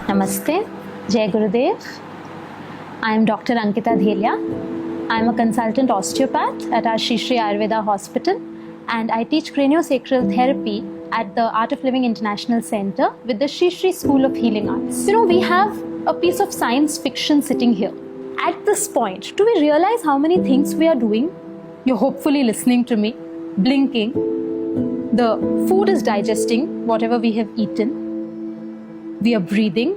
Namaste, Jai Gurudev. I am Dr. Ankita Dhelia. I am a consultant osteopath at our Shri Shri Ayurveda Hospital, and I teach craniosacral therapy at the Art of Living International Center with the Shri Shri School of Healing Arts. We have a piece of science fiction sitting here. At this point, do we realize how many things we are doing? You're hopefully listening to me, blinking. The food is digesting whatever we have eaten. We are breathing.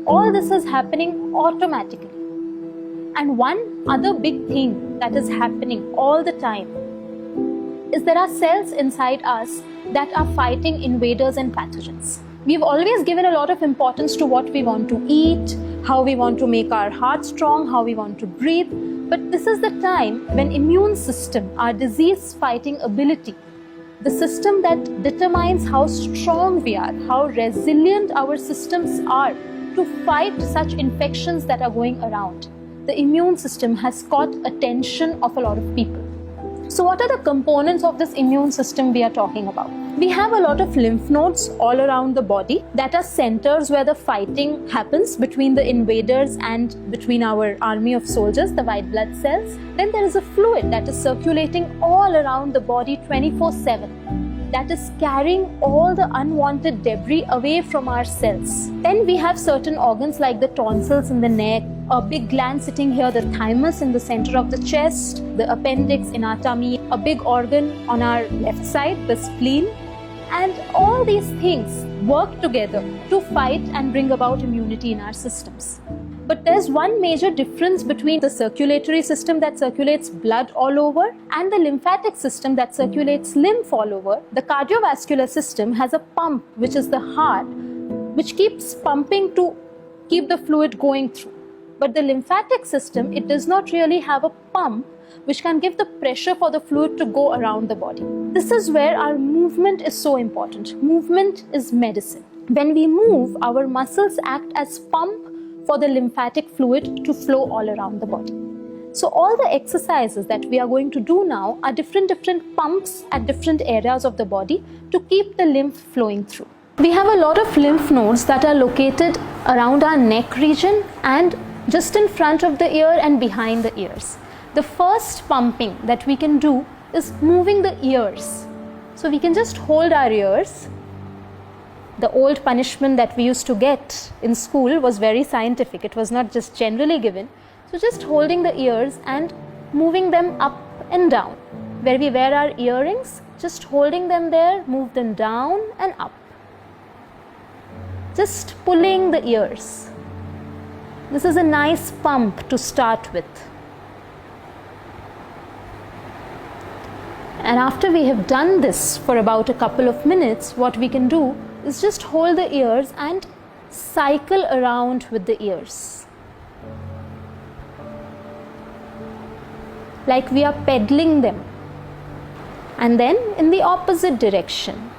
All this is happening automatically. And one other big thing that is happening all the time is there are cells inside us that are fighting invaders and pathogens. We've always given a lot of importance to what we want to eat, how we want to make our heart strong, how we want to breathe. But this is the time when immune system, our disease fighting ability, the system that determines how strong we are, how resilient our systems are to fight such infections that are going around. The immune system has caught attention of a lot of people. So what are the components of this immune system we are talking about? We have a lot of lymph nodes all around the body that are centers where the fighting happens between the invaders and between our army of soldiers, the white blood cells. Then there is a fluid that is circulating all around the body 24/7. That is carrying all the unwanted debris away from our cells. Then we have certain organs like the tonsils in the neck, a big gland sitting here, the thymus in the center of the chest, the appendix in our tummy, a big organ on our left side, the spleen. And all these things work together to fight and bring about immunity in our systems. But there's one major difference between the circulatory system that circulates blood all over and the lymphatic system that circulates lymph all over. The cardiovascular system has a pump, which is the heart, which keeps pumping to keep the fluid going through. But the lymphatic system, it does not really have a pump which can give the pressure for the fluid to go around the body. This is where our movement is so important. Movement is medicine. When we move, our muscles act as pump for the lymphatic fluid to flow all around the body. So all the exercises that we are going to do now are different pumps at different areas of the body to keep the lymph flowing through. We have a lot of lymph nodes that are located around our neck region and just in front of the ear and behind the ears. The first pumping that we can do is moving the ears. So we can just hold our ears. The old punishment that we used to get in school was very scientific. It was not just generally given. So just holding the ears and moving them up and down. Where we wear our earrings, just holding them there, move them down and up. Just pulling the ears. This is a nice pump to start with. And after we have done this for about a couple of minutes, what we can do is just hold the ears and cycle around with the ears. Like we are pedaling them. And then in the opposite direction.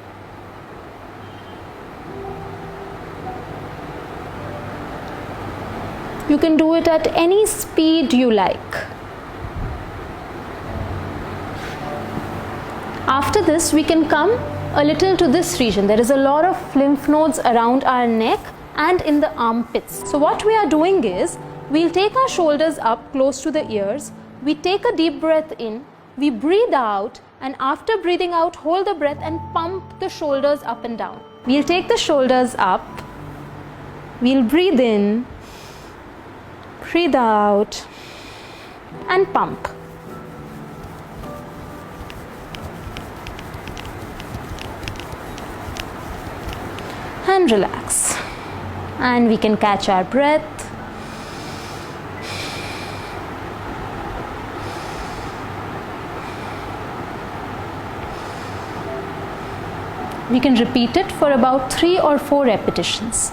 You can do it at any speed you like. After this, we can come a little to this region. There is a lot of lymph nodes around our neck and in the armpits. So what we are doing is, we'll take our shoulders up close to the ears. We take a deep breath in, we breathe out, and after breathing out, hold the breath and pump the shoulders up and down. We'll take the shoulders up, we'll breathe in, breathe out, and pump. And relax. And we can catch our breath. We can repeat it for about 3 or 4 repetitions.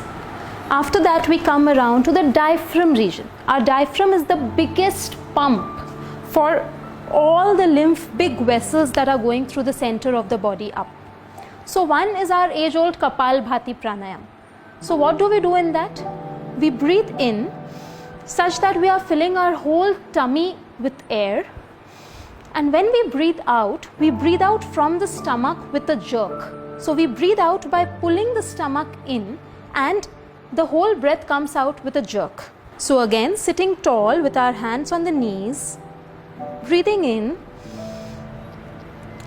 After that, we come around to the diaphragm region. Our diaphragm is the biggest pump for all the lymph big vessels that are going through the center of the body up. So one is our age-old Kapalbhati pranayam. So what do we do in that? We breathe in such that we are filling our whole tummy with air. And when we breathe out from the stomach with a jerk. So we breathe out by pulling the stomach in and the whole breath comes out with a jerk. So again, sitting tall with our hands on the knees, breathing in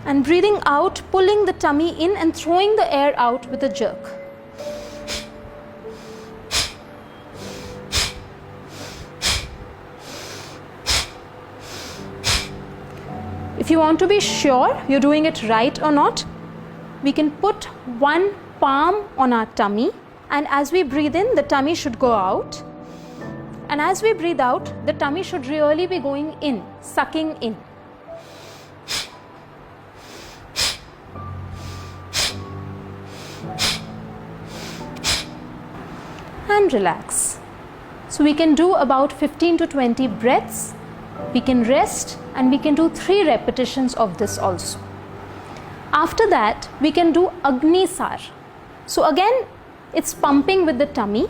and breathing out, pulling the tummy in and throwing the air out with a jerk. If you want to be sure you're doing it right or not, we can put one palm on our tummy, and as we breathe in, the tummy should go out. And as we breathe out, the tummy should really be going in, sucking in. And relax. So we can do about 15 to 20 breaths. We can rest and we can do 3 repetitions of this also. After that, we can do Agnisar. So again, it's pumping with the tummy.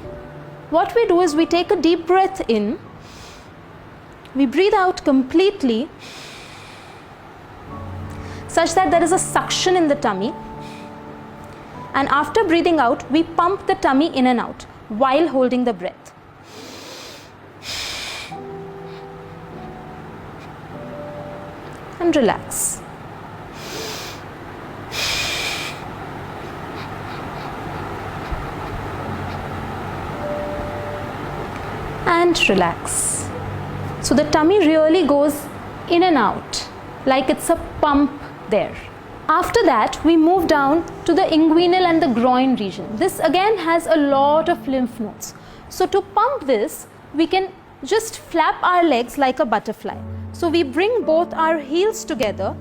What we do is we take a deep breath in, we breathe out completely such that there is a suction in the tummy, and after breathing out, we pump the tummy in and out while holding the breath. And relax. And relax. So the tummy really goes in and out like it's a pump there. After that, we move down to the inguinal and the groin region. This again has a lot of lymph nodes. So to pump this, we can just flap our legs like a butterfly. So we bring both our heels together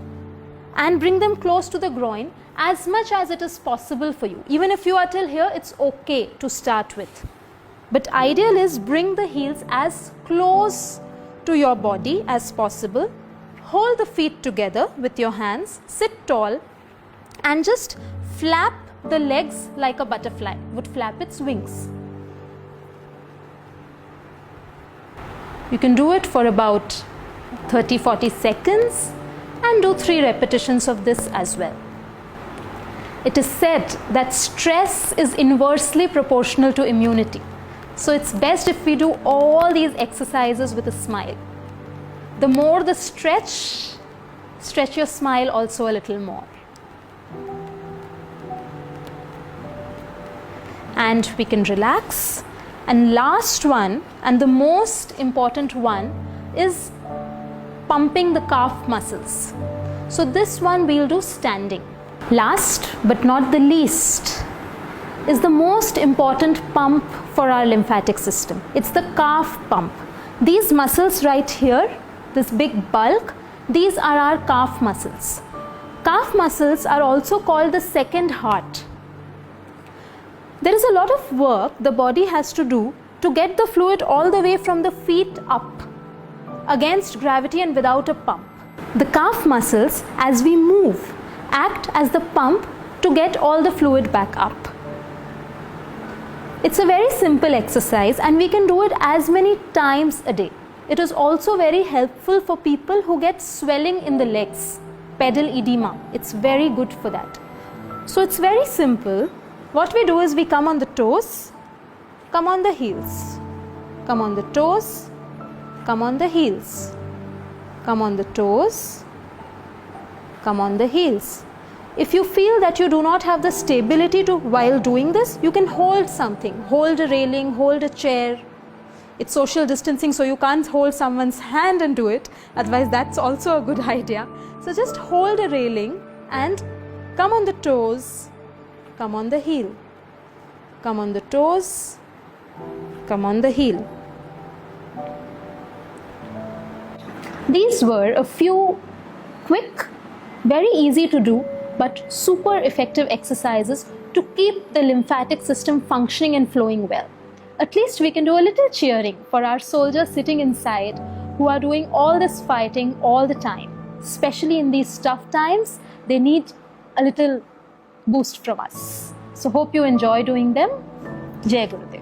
and bring them close to the groin as much as it is possible for you. Even if you are till here, it's okay to start with. But ideal is bring the heels as close to your body as possible. Hold the feet together with your hands, sit tall and just flap the legs like a butterfly would flap its wings. You can do it for about 30-40 seconds and do 3 repetitions of this as well. It is said that stress is inversely proportional to immunity. So it's best if we do all these exercises with a smile. The more the stretch your smile also a little more. And we can relax. And last one, and the most important one, is pumping the calf muscles. So this one we'll do standing. Last but not the least is the most important pump for our lymphatic system. It's the calf pump. These muscles right here, this big bulk, these are our calf muscles. Calf muscles are also called the second heart. There is a lot of work the body has to do to get the fluid all the way from the feet up against gravity and without a pump. The calf muscles, as we move, act as the pump to get all the fluid back up. It's a very simple exercise and we can do it as many times a day. It is also very helpful for people who get swelling in the legs, pedal edema. It's very good for that. So it's very simple. What we do is we come on the toes, come on the heels, come on the toes, come on the heels, come on the toes, come on the heels. If you feel that you do not have the stability to while doing this, you can hold something, hold a railing, hold a chair. It's social distancing, so you can't hold someone's hand and do it. Otherwise, that's also a good idea. So just hold a railing and come on the toes, come on the heel, come on the toes, come on the heel. These were a few quick, very easy to do, but super effective exercises to keep the lymphatic system functioning and flowing well. At least we can do a little cheering for our soldiers sitting inside who are doing all this fighting all the time. Especially in these tough times, they need a little boost from us. So hope you enjoy doing them. Jai Gurudev.